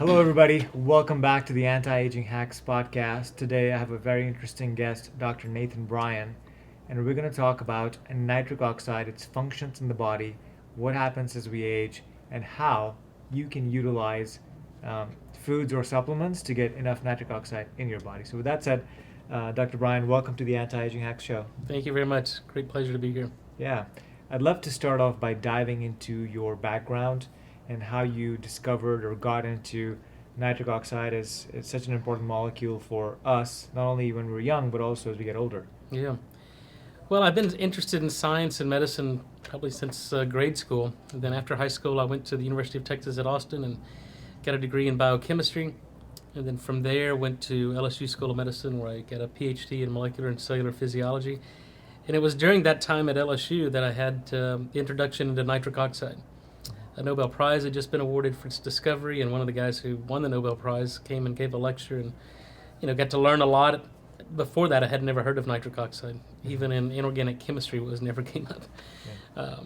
Hello, everybody. Welcome back to the Anti-Aging Hacks podcast. Today, I have a very interesting guest, Dr. Nathan Bryan, and we're going to talk about nitric oxide, its functions in the body, what happens as we age, and how you can utilize foods or supplements to get enough nitric oxide in your body. So, with that said, Dr. Bryan, welcome to the Anti-Aging Hacks show. Thank you very much. Great pleasure to be here. Yeah, I'd love to start off by diving into your background and how you discovered or got into nitric oxide as it's such an important molecule for us, not only when we're young, but also as we get older. Yeah. Well, I've been interested in science and medicine probably since grade school. And then after high school, I went to the University of Texas at Austin and got a degree in biochemistry. And then from there, went to LSU School of Medicine, where I got a PhD in molecular and cellular physiology. And it was during that time at LSU that I had the introduction into nitric oxide. A Nobel Prize had just been awarded for its discovery, and one of the guys who won the Nobel Prize came and gave a lecture and got to learn a lot. Before that, I had never heard of nitric oxide. Even in inorganic chemistry, it never came up. Yeah.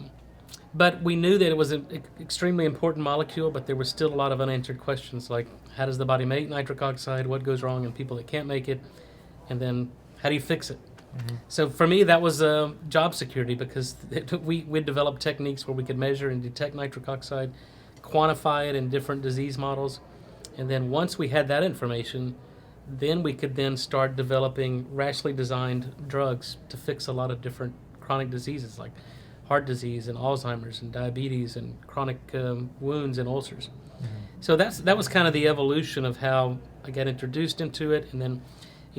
But we knew that it was an extremely important molecule, but there were still a lot of unanswered questions, like how does the body make nitric oxide, what goes wrong in people that can't make it, and then how do you fix it? Mm-hmm. So for me, that was job security, because we developed techniques where we could measure and detect nitric oxide, quantify it in different disease models, and then once we had that information, then we could then start developing rationally designed drugs to fix a lot of different chronic diseases like heart disease and Alzheimer's and diabetes and chronic wounds and ulcers. Mm-hmm. So that was kind of the evolution of how I got introduced into it, and then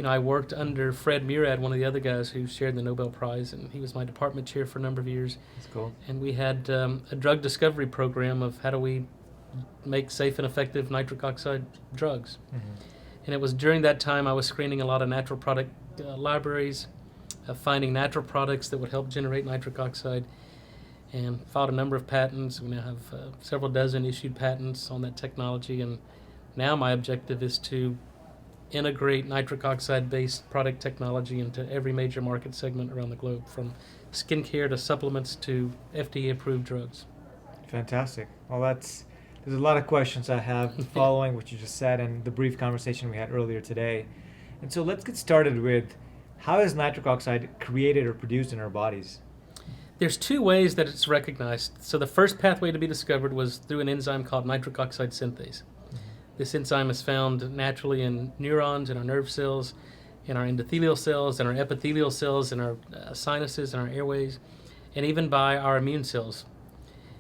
I worked under Fred Murad, one of the other guys who shared the Nobel Prize, and he was my department chair for a number of years. That's cool. And we had a drug discovery program of how do we make safe and effective nitric oxide drugs. Mm-hmm. And it was during that time I was screening a lot of natural product libraries, finding natural products that would help generate nitric oxide, and filed a number of patents. We now have several dozen issued patents on that technology, and now my objective is to integrate nitric oxide-based product technology into every major market segment around the globe, from skincare to supplements to FDA-approved drugs. Fantastic. Well, there's a lot of questions I have following what you just said and the brief conversation we had earlier today. And so let's get started with, how is nitric oxide created or produced in our bodies? There's two ways that it's recognized. So the first pathway to be discovered was through an enzyme called nitric oxide synthase. This enzyme is found naturally in neurons, in our nerve cells, in our endothelial cells, in our epithelial cells, in our sinuses, in our airways, and even by our immune cells.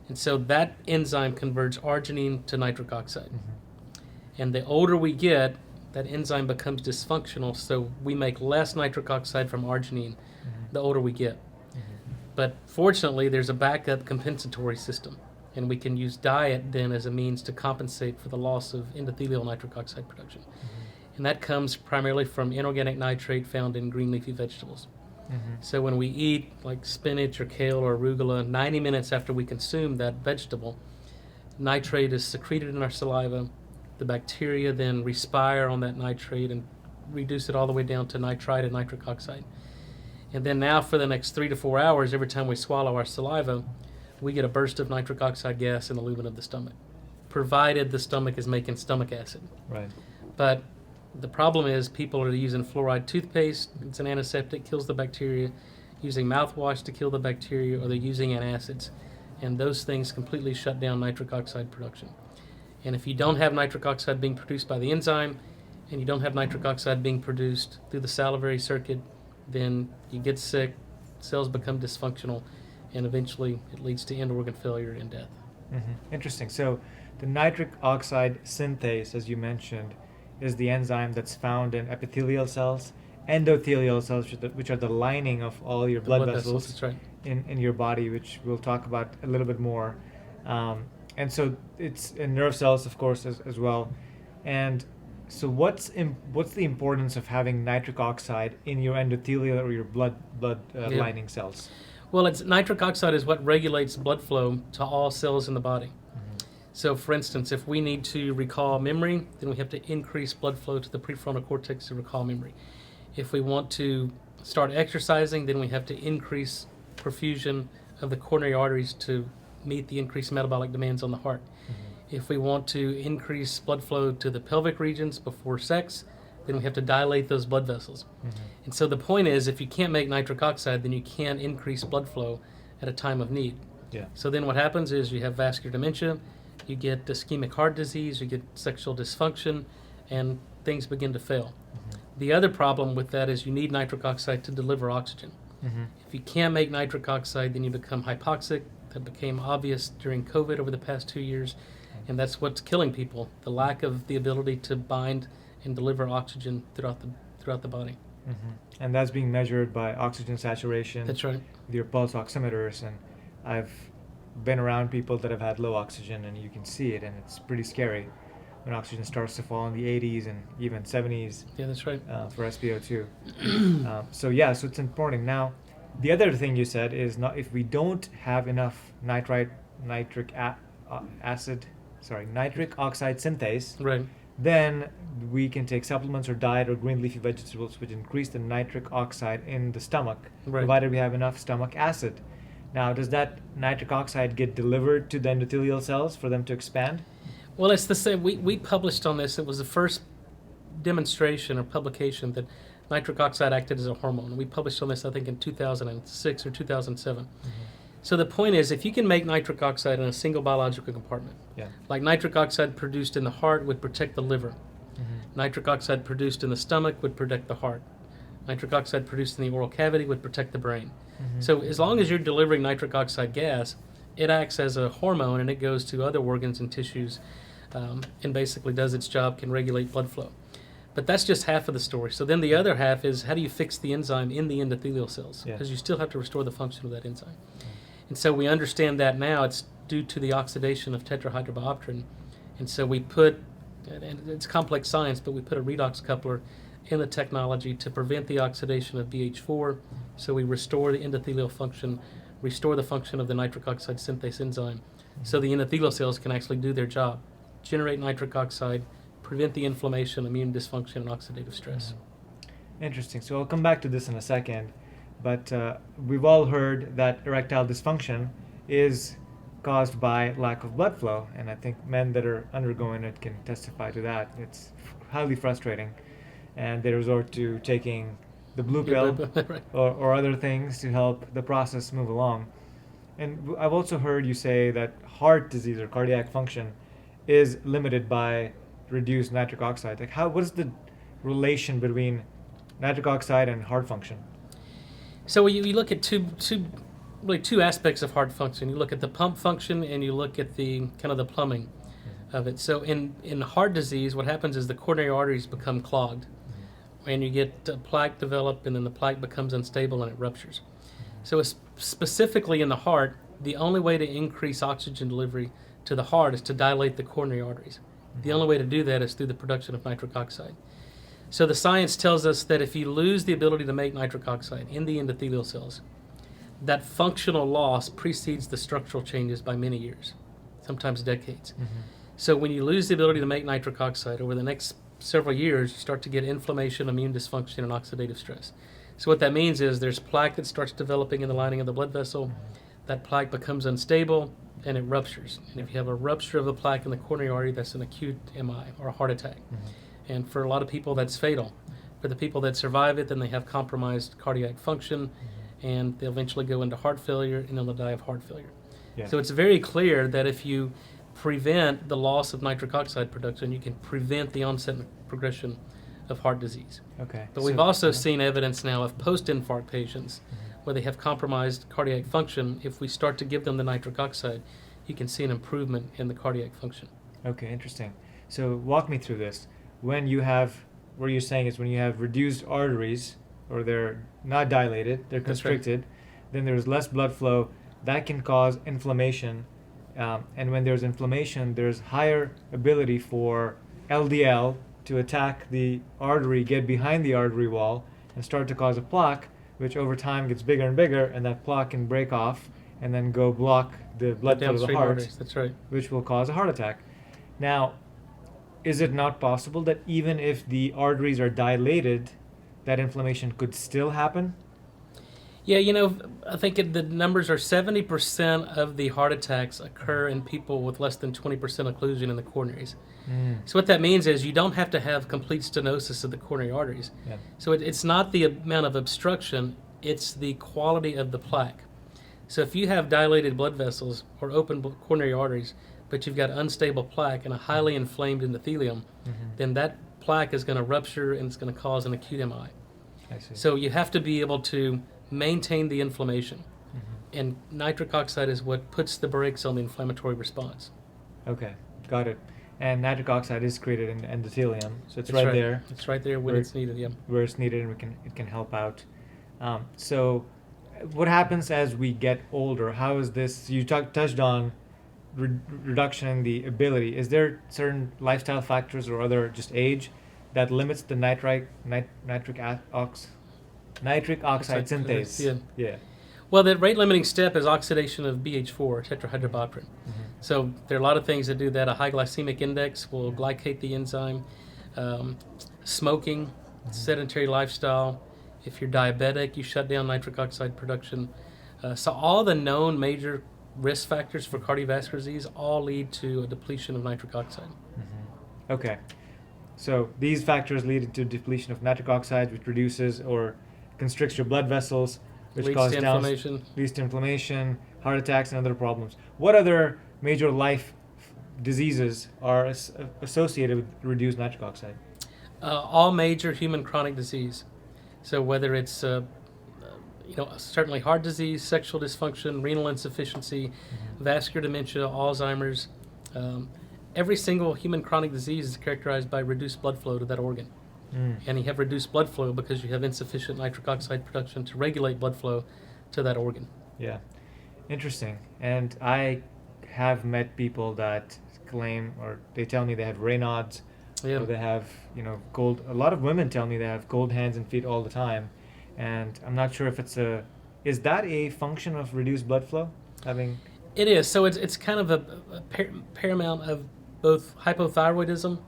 And so that enzyme converts arginine to nitric oxide. Mm-hmm. And the older we get, that enzyme becomes dysfunctional, so we make less nitric oxide from arginine the older we get. Mm-hmm. But fortunately, there's a backup compensatory system, and we can use diet then as a means to compensate for the loss of endothelial nitric oxide production. Mm-hmm. And that comes primarily from inorganic nitrate found in green leafy vegetables. Mm-hmm. So when we eat like spinach or kale or arugula, 90 minutes after we consume that vegetable, nitrate is secreted in our saliva. The bacteria then respire on that nitrate and reduce it all the way down to nitrite and nitric oxide. And then now for the next 3 to 4 hours, every time we swallow our saliva, we get a burst of nitric oxide gas in the lumen of the stomach, provided the stomach is making stomach acid. Right. But the problem is people are using fluoride toothpaste. It's an antiseptic, kills the bacteria, using mouthwash to kill the bacteria, or they're using antacids. And those things completely shut down nitric oxide production. And if you don't have nitric oxide being produced by the enzyme, and you don't have nitric oxide being produced through the salivary circuit, then you get sick, cells become dysfunctional, and eventually it leads to end organ failure and death. Mm-hmm. Interesting. So the nitric oxide synthase, as you mentioned, is the enzyme that's found in epithelial cells, endothelial cells, which are the lining of all your blood vessels. That's right. in your body, which we'll talk about a little bit more. And so it's in nerve cells, of course, as well. And so what's the importance of having nitric oxide in your endothelial or your blood lining cells? Well, nitric oxide is what regulates blood flow to all cells in the body. Mm-hmm. So, for instance, if we need to recall memory, then we have to increase blood flow to the prefrontal cortex to recall memory. If we want to start exercising, then we have to increase perfusion of the coronary arteries to meet the increased metabolic demands on the heart. Mm-hmm. If we want to increase blood flow to the pelvic regions before sex, then we have to dilate those blood vessels. And so the point is, if you can't make nitric oxide, then you can't increase blood flow at a time of need. Yeah. So then what happens is you have vascular dementia, you get ischemic heart disease, you get sexual dysfunction, and things begin to fail. The other problem with that is you need nitric oxide to deliver oxygen. If you can't make nitric oxide, then you become hypoxic. That became obvious during COVID over the past 2 years, and that's what's killing people, the lack of the ability to bind and deliver oxygen throughout the body. And that's being measured by oxygen saturation. That's right. With your pulse oximeters, and I've been around people that have had low oxygen, and you can see it, and it's pretty scary when oxygen starts to fall in the 80s and even 70s. Yeah, that's right. For SpO2. So it's important. Now, the other thing you said is not if we don't have enough nitric oxide synthase, Right. then we can take supplements or diet or green leafy vegetables which increase the nitric oxide in the stomach, Right. provided we have enough stomach acid. Now, does that nitric oxide get delivered to the endothelial cells for them to expand? Well, it's the same. We published on this. It was the first demonstration or publication that nitric oxide acted as a hormone. We published on this, I think, in 2006 or 2007. So the point is, if you can make nitric oxide in a single biological compartment, Yeah. like nitric oxide produced in the heart would protect the liver, nitric oxide produced in the stomach would protect the heart, nitric oxide produced in the oral cavity would protect the brain. So as long as you're delivering nitric oxide gas, it acts as a hormone and it goes to other organs and tissues and basically does its job, can regulate blood flow. But that's just half of the story. So then the other half is, how do you fix the enzyme in the endothelial cells? Yeah. Because you still have to restore the function of that enzyme. And so we understand that now it's due to the oxidation of tetrahydrobiopterin. And so we put, and it's complex science, but we put a redox coupler in the technology to prevent the oxidation of BH4. So we restore the endothelial function, restore the function of the nitric oxide synthase enzyme, so the endothelial cells can actually do their job, generate nitric oxide, prevent the inflammation, immune dysfunction, and oxidative stress. Interesting. So I'll come back to this in a second, but we've all heard that erectile dysfunction is caused by lack of blood flow, and I think men that are undergoing it can testify to that. It's highly frustrating, and they resort to taking the blue pill Right. or other things to help the process move along. And I've also heard you say that heart disease or cardiac function is limited by reduced nitric oxide. Like, what is the relation between nitric oxide and heart function? So you look at two aspects of heart function. You look at the pump function and you look at the kind of the plumbing of it. So in heart disease, what happens is the coronary arteries become clogged, and you get plaque develop, and then the plaque becomes unstable and it ruptures. So specifically in the heart, the only way to increase oxygen delivery to the heart is to dilate the coronary arteries. The only way to do that is through the production of nitric oxide. So the science tells us that if you lose the ability to make nitric oxide in the endothelial cells, that functional loss precedes the structural changes by many years, sometimes decades. So when you lose the ability to make nitric oxide over the next several years, you start to get inflammation, immune dysfunction, and oxidative stress. So what that means is there's plaque that starts developing in the lining of the blood vessel. That plaque becomes unstable and it ruptures. And if you have a rupture of the plaque in the coronary artery, that's an acute MI or a heart attack. And for a lot of people, that's fatal. For the people that survive it, then they have compromised cardiac function, and they'll eventually go into heart failure, and they'll die of heart failure. Yeah. So it's very clear that if you prevent the loss of nitric oxide production, you can prevent the onset and progression of heart disease. Okay. But we've also seen evidence now of post-infarct patients where they have compromised cardiac function. If we start to give them the nitric oxide, you can see an improvement in the cardiac function. Okay, interesting. So walk me through this. When you have, what you're saying is when you have reduced arteries, or they're not dilated, they're That's right. constricted, then there's less blood flow. That can cause inflammation. And when there's inflammation, there's higher ability for LDL to attack the artery, get behind the artery wall, and start to cause a plaque, which over time gets bigger and bigger, and that plaque can break off and then go block the blood flow to the Downstream heart, arteries, that's right. which will cause a heart attack. Now, is it not possible that even if the arteries are dilated, that inflammation could still happen? Yeah, I think the numbers are 70% of the heart attacks occur in people with less than 20% occlusion in the coronaries. Mm. So what that means is you don't have to have complete stenosis of the coronary arteries. Yeah. So it's not the amount of obstruction, it's the quality of the plaque. So if you have dilated blood vessels or open coronary arteries, but you've got unstable plaque and a highly inflamed endothelium, then that plaque is going to rupture and it's going to cause an acute MI. I see. So you have to be able to maintain the inflammation. And nitric oxide is what puts the brakes on the inflammatory response. Okay, got it. And nitric oxide is created in the endothelium, so it's That's right there. It's right there when Where- it's needed, yeah. Where it's needed, and it can help out. So, what happens as we get older? How is this? You touched on reduction in the ability. Is there certain lifestyle factors or other just age that limits the nitric oxide synthase? Yeah. Yeah. Well, the rate-limiting step is oxidation of BH4, tetrahydrobiopterin. So there are a lot of things that do that. A high glycemic index will glycate the enzyme. Smoking, sedentary lifestyle. If you're diabetic, you shut down nitric oxide production. So all the known major risk factors for cardiovascular disease all lead to a depletion of nitric oxide. Okay. So these factors lead to depletion of nitric oxide, which reduces or constricts your blood vessels, which Leads causes to inflammation. leads to inflammation, heart attacks, and other problems. What other major life diseases are associated with reduced nitric oxide? All major human chronic disease. So whether it's certainly heart disease, sexual dysfunction, renal insufficiency, vascular dementia, Alzheimer's, every single human chronic disease is characterized by reduced blood flow to that organ. And you have reduced blood flow because you have insufficient nitric oxide production to regulate blood flow to that organ. Yeah, interesting. And I have met people that claim, or they tell me they have Raynaud's, Yeah. or they have, cold. A lot of women tell me they have cold hands and feet all the time, and I'm not sure if is that a function of reduced blood flow? It is. So it's kind of a paramount of both hypothyroidism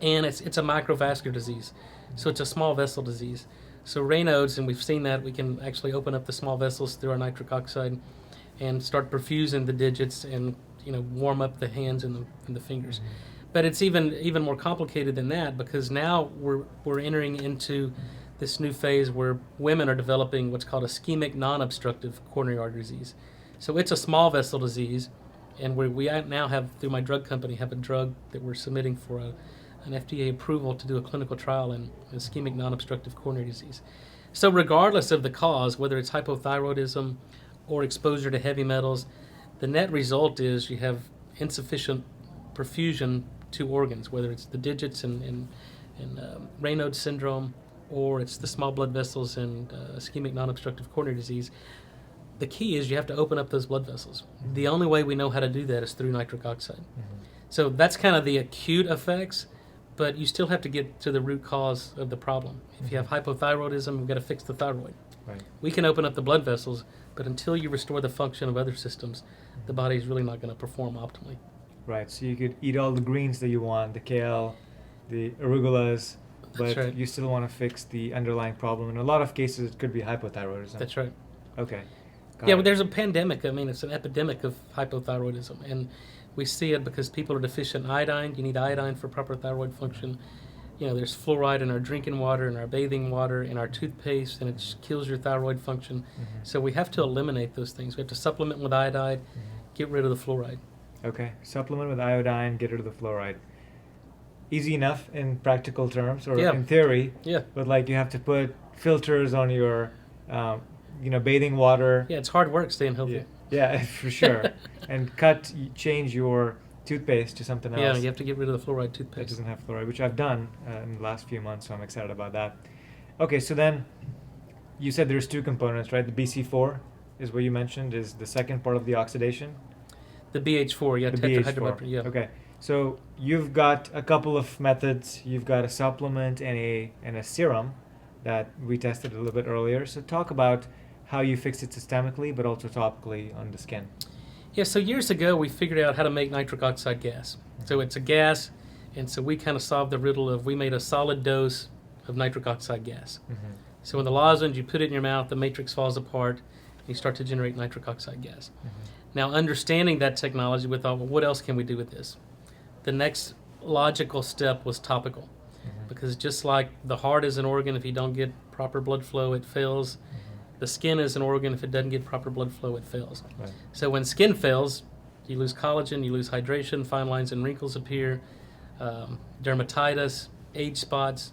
and it's a microvascular disease. So it's a small vessel disease. So Raynaud's, and we've seen that, we can actually open up the small vessels through our nitric oxide and start perfusing the digits and warm up the hands and the fingers. But it's even more complicated than that, because now we're entering into this new phase where women are developing what's called ischemic non-obstructive coronary artery disease. So it's a small vessel disease, and we now have, through my drug company, have a drug that we're submitting for an FDA approval to do a clinical trial in ischemic non-obstructive coronary disease. So regardless of the cause, whether it's hypothyroidism or exposure to heavy metals, the net result is you have insufficient perfusion to organs, whether it's the digits and Raynaud's syndrome, or it's the small blood vessels and ischemic non-obstructive coronary disease. The key is you have to open up those blood vessels. The only way we know how to do that is through nitric oxide. So that's kind of the acute effects, but you still have to get to the root cause of the problem. If you have hypothyroidism, we've got to fix the thyroid. Right. We can open up the blood vessels, but until you restore the function of other systems, the body's really not going to perform optimally. Right. So you could eat all the greens that you want, the kale, the arugulas, but right. you still want to fix the underlying problem. In a lot of cases, it could be hypothyroidism. That's right. Okay. Yeah, but there's a pandemic. I mean, it's an epidemic of hypothyroidism, and we see it because people are deficient in iodine. You need iodine for proper thyroid function. There's fluoride in our drinking water, in our bathing water, in our toothpaste, and it kills your thyroid function. So we have to eliminate those things. We have to supplement with iodine, get rid of the fluoride. Okay. Supplement with iodine, get rid of the fluoride. Easy enough in practical terms, or in theory. Yeah. But you have to put filters on your, bathing water. Yeah, it's hard work staying healthy. Yeah, for sure. And change your toothpaste to something else. Yeah, you have to get rid of the fluoride That toothpaste. doesn't have fluoride, which I've done in the last few months, so I'm excited about that. Okay, so then you said there's two components, right? The BC4 is what you mentioned, is the second part of the oxidation. The BH4, yeah, The tetrahydrobiopterin, BH4. yeah. Okay, so you've got a couple of methods. You've got a supplement and a serum that we tested a little bit earlier. So talk about how you fix it systemically, but also topically on the skin. Yeah, so years ago we figured out how to make nitric oxide gas. So it's a gas, and so we kind of solved the riddle of we made a solid dose of nitric oxide gas. So in the lozenge, you put it in your mouth, the matrix falls apart, and you start to generate nitric oxide gas. Now, understanding that technology, we thought, well, what else can we do with this? The next logical step was topical, because just like the heart is an organ, if you don't get proper blood flow, it fails. The skin is an organ, if it doesn't get proper blood flow, it fails. Right. So when skin fails, you lose collagen, you lose hydration, fine lines and wrinkles appear, dermatitis, age spots.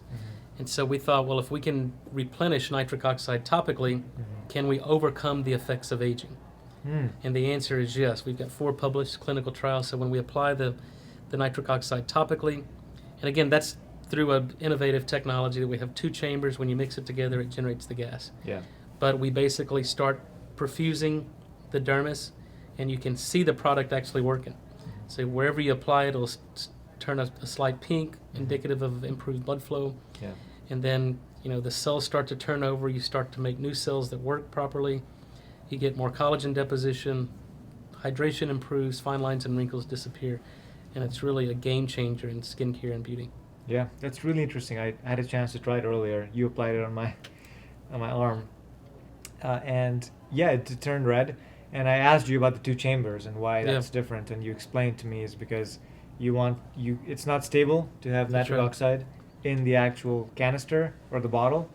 And so we thought, well, if we can replenish nitric oxide topically, can we overcome the effects of aging? And the answer is yes. We've got 4 published clinical trials. So when we apply the nitric oxide topically, and again, that's through an innovative technology that we have 2 chambers. When you mix it together, it generates the gas. Yeah. But we basically start perfusing the dermis, and you can see the product actually working. So wherever you apply it, it'll turn a slight pink, indicative of improved blood flow. Yeah. And then, the cells start to turn over. You start to make new cells that work properly. You get more collagen deposition. Hydration improves. Fine lines and wrinkles disappear. And it's really a game changer in skincare and beauty. Yeah, that's really interesting. I had a chance to try it earlier. You applied it on my arm. And yeah, it turned red. And I asked you about the 2 chambers and why that's different. And you explained to me is because it's not stable to have That's nitric right. oxide in the actual canister or the bottle.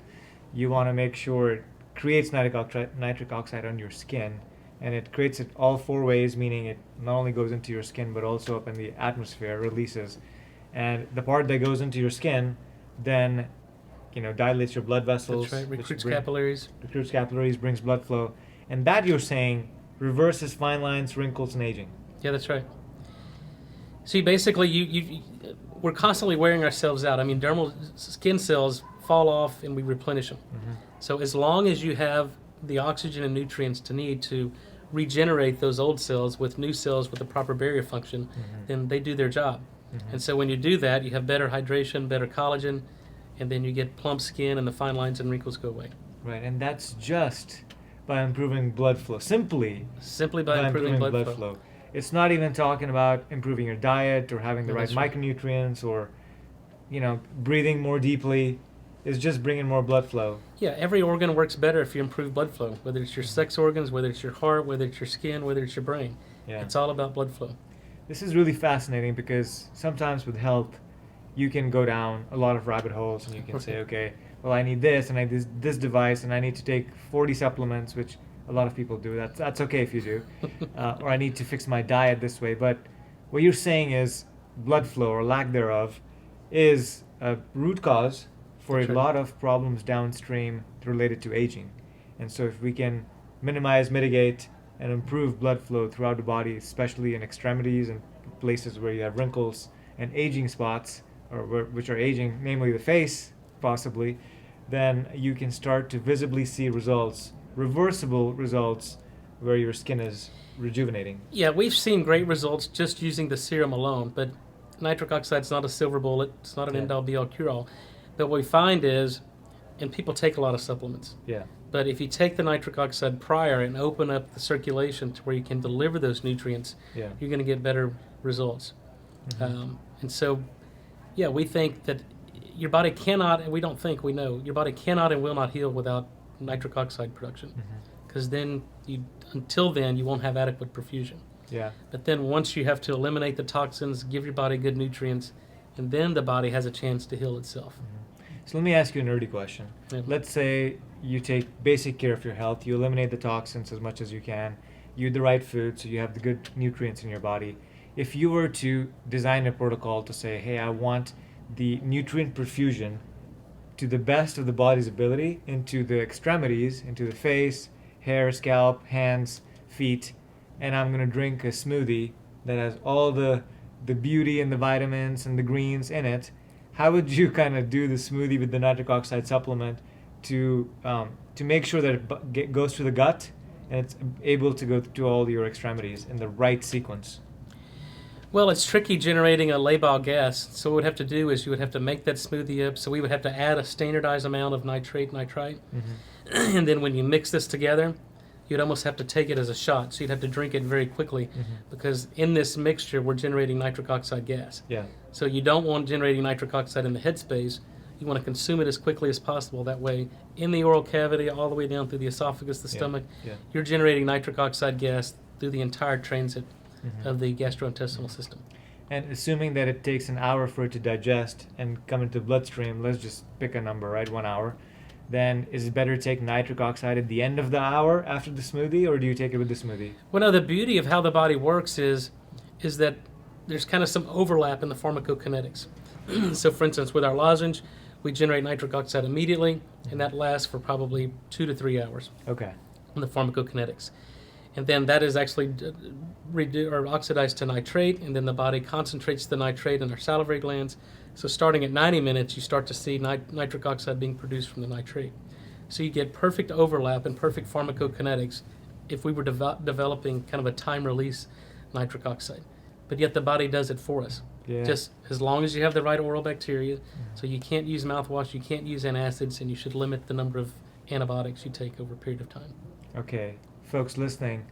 You want to make sure it creates nitric oxide on your skin, and it creates it all 4 ways, meaning it not only goes into your skin but also up in the atmosphere, releases. And the part that goes into your skin then dilates your blood vessels. That's right. which Recruits capillaries. brings blood flow, and that, you're saying, reverses fine lines, wrinkles, and aging. Yeah, that's right. See, basically, we're constantly wearing ourselves out. I mean, dermal skin cells fall off and we replenish them. So as long as you have the oxygen and nutrients to need to regenerate those old cells with new cells with the proper barrier function, then they do their job. And so when you do that, you have better hydration, better collagen, and then you get plump skin and the fine lines and wrinkles go away. Right, and that's just by improving blood flow. Simply by improving blood flow. It's not even talking about improving your diet or having the right That's right. micronutrients or, breathing more deeply. It's just bringing more blood flow. Yeah, every organ works better if you improve blood flow, whether it's your sex organs, whether it's your heart, whether it's your skin, whether it's your brain. Yeah. It's all about blood flow. This is really fascinating because sometimes with health, you can go down a lot of rabbit holes and you can say, okay, well, I need this and I need this device and I need to take 40 supplements, which a lot of people do. That's okay if you do. Or I need to fix my diet this way. But what you're saying is blood flow or lack thereof is a root cause for That's a right. lot of problems downstream related to aging. And so if we can minimize, mitigate, and improve blood flow throughout the body, especially in extremities and places where you have wrinkles and aging spots, which are aging, namely the face, possibly, then you can start to visibly see results, reversible results, where your skin is rejuvenating. Yeah, we've seen great results just using the serum alone, but nitric oxide is not a silver bullet. It's not an end-all, be-all, cure-all. But what we find is, and people take a lot of supplements, Yeah. but if you take the nitric oxide prior and open up the circulation to where you can deliver those nutrients, Yeah. you're going to get better results. And so, yeah, we think that your body cannot, and we don't think, we know, your body cannot and will not heal without nitric oxide production. Because until then, you won't have adequate perfusion. Yeah. But then once you have to eliminate the toxins, give your body good nutrients, and then the body has a chance to heal itself. So let me ask you a nerdy question. Yeah. Let's say you take basic care of your health, you eliminate the toxins as much as you can, you eat the right food so you have the good nutrients in your body. If you were to design a protocol to say, hey, I want the nutrient perfusion to the best of the body's ability into the extremities, into the face, hair, scalp, hands, feet, and I'm going to drink a smoothie that has all the beauty and the vitamins and the greens in it, how would you kind of do the smoothie with the nitric oxide supplement to make sure that it goes to the gut and it's able to go to all your extremities in the right sequence? Well, it's tricky generating a labile gas. So what we'd have to do is you would have to make that smoothie up. So we would have to add a standardized amount of nitrite. And then when you mix this together, you'd almost have to take it as a shot. So you'd have to drink it very quickly because in this mixture, we're generating nitric oxide gas. Yeah. So you don't want generating nitric oxide in the head space. You want to consume it as quickly as possible. That way, in the oral cavity, all the way down through the esophagus, the stomach, you're generating nitric oxide gas through the entire transit of the gastrointestinal system. And assuming that it takes an hour for it to digest and come into the bloodstream, let's just pick a number, right? 1 hour. Then is it better to take nitric oxide at the end of the hour after the smoothie, or do you take it with the smoothie? Well, no, the beauty of how the body works is that there's kind of some overlap in the pharmacokinetics. So, for instance, with our lozenge, we generate nitric oxide immediately, and that lasts for probably 2 to 3 hours. Okay. In the pharmacokinetics. And then that is actually oxidized to nitrate, and then the body concentrates the nitrate in our salivary glands. So starting at 90 minutes, you start to see nitric oxide being produced from the nitrate. So you get perfect overlap and perfect pharmacokinetics if we were developing kind of a time-release nitric oxide. But yet the body does it for us. Yeah. Just as long as you have the right oral bacteria. So you can't use mouthwash, you can't use antacids, and you should limit the number of antibiotics you take over a period of time. Okay. Folks listening,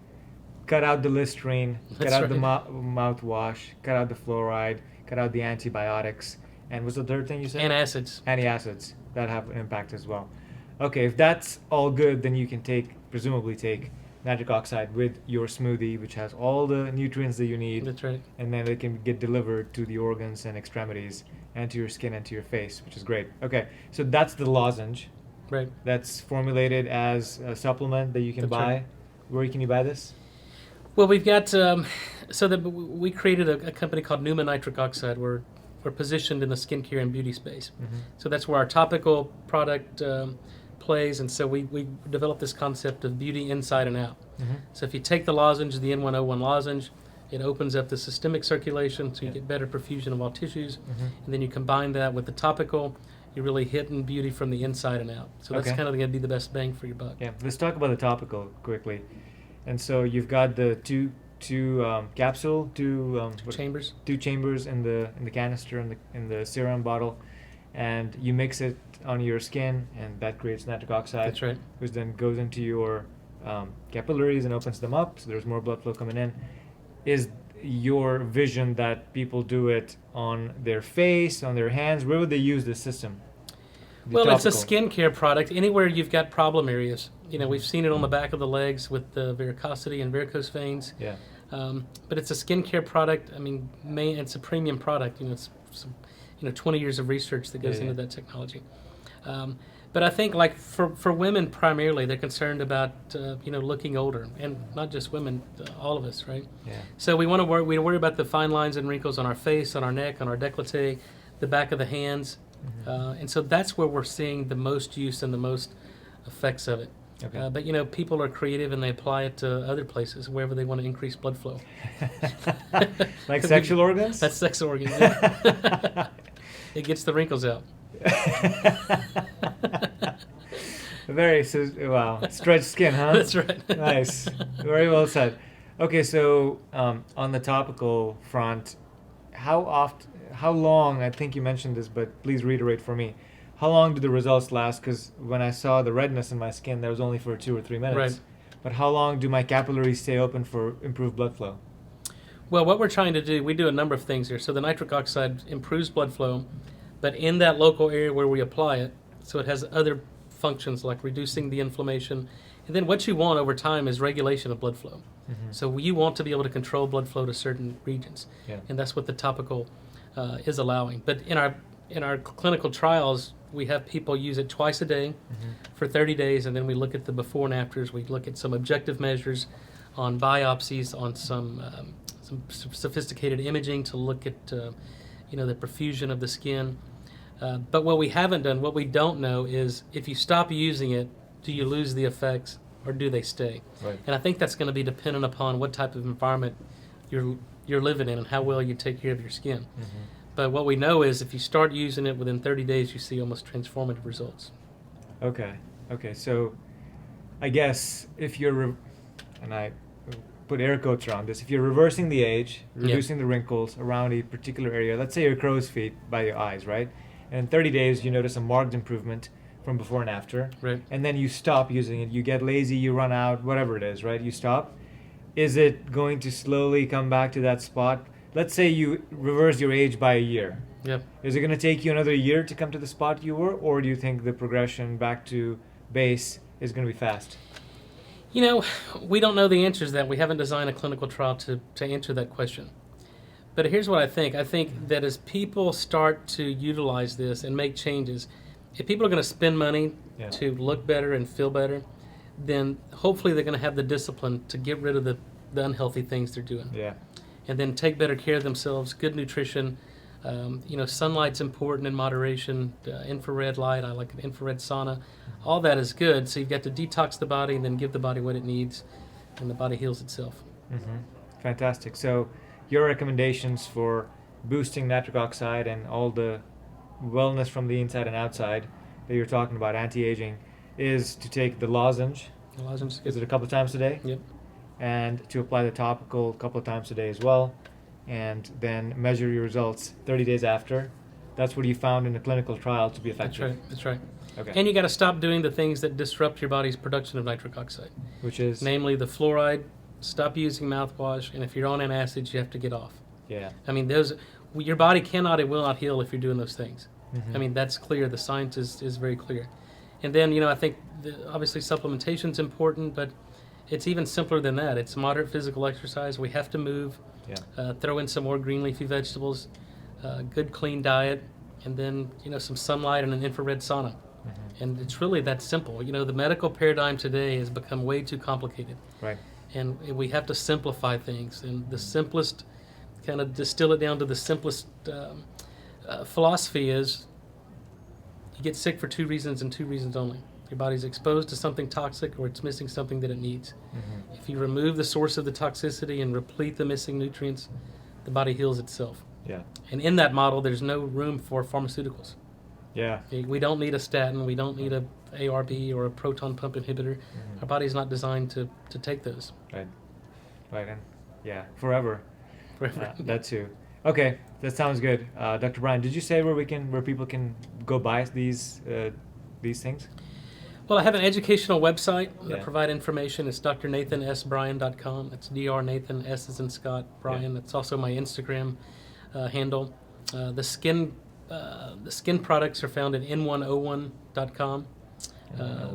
cut out the Listerine, cut out the mouthwash, cut out the fluoride, cut out the antibiotics. And what's the third thing you said? Antacids. Antacids. That have an impact as well. Okay, if that's all good, then you can presumably take nitric oxide with your smoothie, which has all the nutrients that you need. That's right. And then it can get delivered to the organs and extremities and to your skin and to your face, which is great. Okay, so that's the lozenge. Right. That's formulated as a supplement that you can That's buy. right. Where can you buy this? Well, we've got, we created a company called Pneuma Nitric Oxide. We're positioned in the skincare and beauty space. So that's where our topical product plays, and so we developed this concept of beauty inside and out. So if you take the lozenge, the N101 lozenge, it opens up the systemic circulation, so you get better perfusion of all tissues, and then you combine that with the topical, you're really hitting beauty from the inside and out. So that's kind of going to be the best bang for your buck. Yeah, let's talk about the topical quickly. And so you've got the two chambers. Two chambers in the canister in the serum bottle, and you mix it on your skin, and that creates nitric oxide. That's right. Which then goes into your capillaries and opens them up, so there's more blood flow coming in. Is your vision that people do it on their face, on their hands? Where would they use this system? Well, it's a skincare product. Anywhere you've got problem areas. You know, we've seen it on the back of the legs with the varicosity and varicose veins. Yeah. But it's a skincare product. I mean, it's a premium product. You know, it's 20 years of research that goes into that technology. But I think, like for women primarily, they're concerned about looking older, and not just women, all of us, right? Yeah. So we worry about the fine lines and wrinkles on our face, on our neck, on our décolleté, the back of the hands. And so that's where we're seeing the most use and the most effects of it. Okay. But people are creative and they apply it to other places wherever they want to increase blood flow. Like sexual organs? That's sex organs. Yeah. It gets the wrinkles out. Stretched skin, huh? That's right. Nice. Very well said. Okay, so on the topical front, how long, I think you mentioned this, but please reiterate for me, how long do the results last? Because when I saw the redness in my skin, that was only for 2 or 3 minutes. Right. But how long do my capillaries stay open for improved blood flow? Well, what we're trying to do, we do a number of things here. So the nitric oxide improves blood flow, but in that local area where we apply it, so it has other functions like reducing the inflammation. And then what you want over time is regulation of blood flow. So you want to be able to control blood flow to certain regions. Yeah. And that's what the topical is allowing. But in our clinical trials, we have people use it twice a day for 30 days, and then we look at the before and afters. We look at some objective measures on biopsies, on some sophisticated imaging to look at the perfusion of the skin. But what we haven't done, what we don't know is if you stop using it, do you lose the effects or do they stay? Right. And I think that's going to be dependent upon what type of environment you're living in and how well you take care of your skin. But what we know is if you start using it within 30 days, you see almost transformative results. Okay. So I guess if you're, and I put air quotes around this, if you're reversing the age, reducing the wrinkles around a particular area, let's say your crow's feet by your eyes, right? And in 30 days, you notice a marked improvement from before and after. Right. And then you stop using it. You get lazy, you run out, whatever it is, right? You stop. Is it going to slowly come back to that spot? Let's say you reverse your age by a year. Yep. Is it going to take you another year to come to the spot you were, or do you think the progression back to base is going to be fast? You know, we don't know the answers to that. We haven't designed a clinical trial to answer that question. But here's what I think. I think that as people start to utilize this and make changes, if people are going to spend money to look better and feel better, then hopefully they're going to have the discipline to get rid of the unhealthy things they're doing. Yeah. And then take better care of themselves, good nutrition. Sunlight's important in moderation. Infrared light, I like an infrared sauna. All that is good. So you've got to detox the body and then give the body what it needs, and the body heals itself. Mm-hmm. Fantastic. So your recommendations for boosting nitric oxide and all the wellness from the inside and outside that you're talking about, anti-aging, is to take the lozenge. The lozenge Is it a couple of times a day? Yep. And to apply the topical a couple of times a day as well, and then measure your results 30 days after. That's what you found in a clinical trial to be effective. That's right. Okay. And you got to stop doing the things that disrupt your body's production of nitric oxide, Which is? namely the fluoride. Stop using mouthwash, and if you're on antacids, you have to get off. Yeah. I mean, your body cannot and will not heal if you're doing those things. Mm-hmm. I mean, that's clear. The science is very clear. And then, I think obviously supplementation is important, but it's even simpler than that. It's moderate physical exercise. We have to move. Yeah. Throw in some more green leafy vegetables, good clean diet, and then some sunlight and an infrared sauna. Mm-hmm. And it's really that simple. The medical paradigm today has become way too complicated. Right. And we have to simplify things. And the simplest, kind of distill it down to the simplest philosophy is you get sick for two reasons and two reasons only. Your body's exposed to something toxic or it's missing something that it needs. Mm-hmm. If you remove the source of the toxicity and replete the missing nutrients, the body heals itself. Yeah. And in that model, there's no room for pharmaceuticals. Yeah. We don't need a statin. We don't need a ARB or a proton pump inhibitor. Mm-hmm. Our body's not designed to take those. Right. And yeah, forever. Forever. That too. Okay, that sounds good. Dr. Bryan, did you say where people can go buy these things? Well, I have an educational website that Yeah. provide information. It's drnathansbryan.com. It's Dr. Nathan, S as in Scott, Bryan. Yeah. It's also my Instagram handle. The skin products are found at n101.com.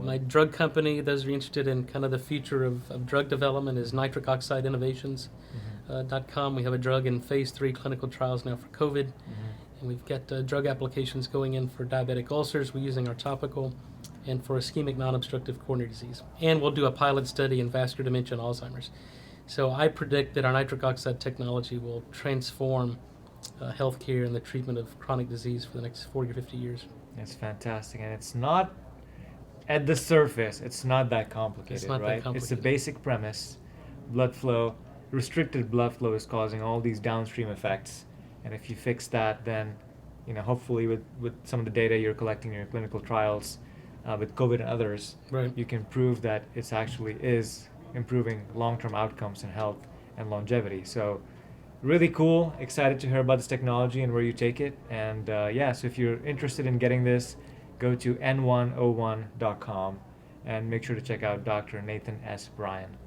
My drug company, those who are interested in kind of the future of drug development, is Nitric Oxide Innovations.com. We have a drug in phase 3 clinical trials now for COVID. Mm-hmm. And we've got drug applications going in for diabetic ulcers. We're using our topical, and for ischemic non-obstructive coronary disease. And we'll do a pilot study in vascular dementia and Alzheimer's. So I predict that our nitric oxide technology will transform healthcare and the treatment of chronic disease for the next 40 or 50 years. It's fantastic, and it's not at the surface. It's not that complicated, It's not that right? complicated. It's the basic premise. Blood flow, restricted blood flow is causing all these downstream effects, and if you fix that, then hopefully with some of the data you're collecting in your clinical trials with COVID and others, Right. you can prove that it's actually is improving long-term outcomes in health and longevity. So really cool, excited to hear about this technology and where you take it. And so if you're interested in getting this, go to n101.com and make sure to check out Dr. Nathan S. Bryan.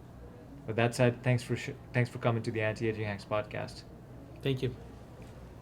With that said, thanks for coming to the Anti-Aging Hacks podcast. Thank you.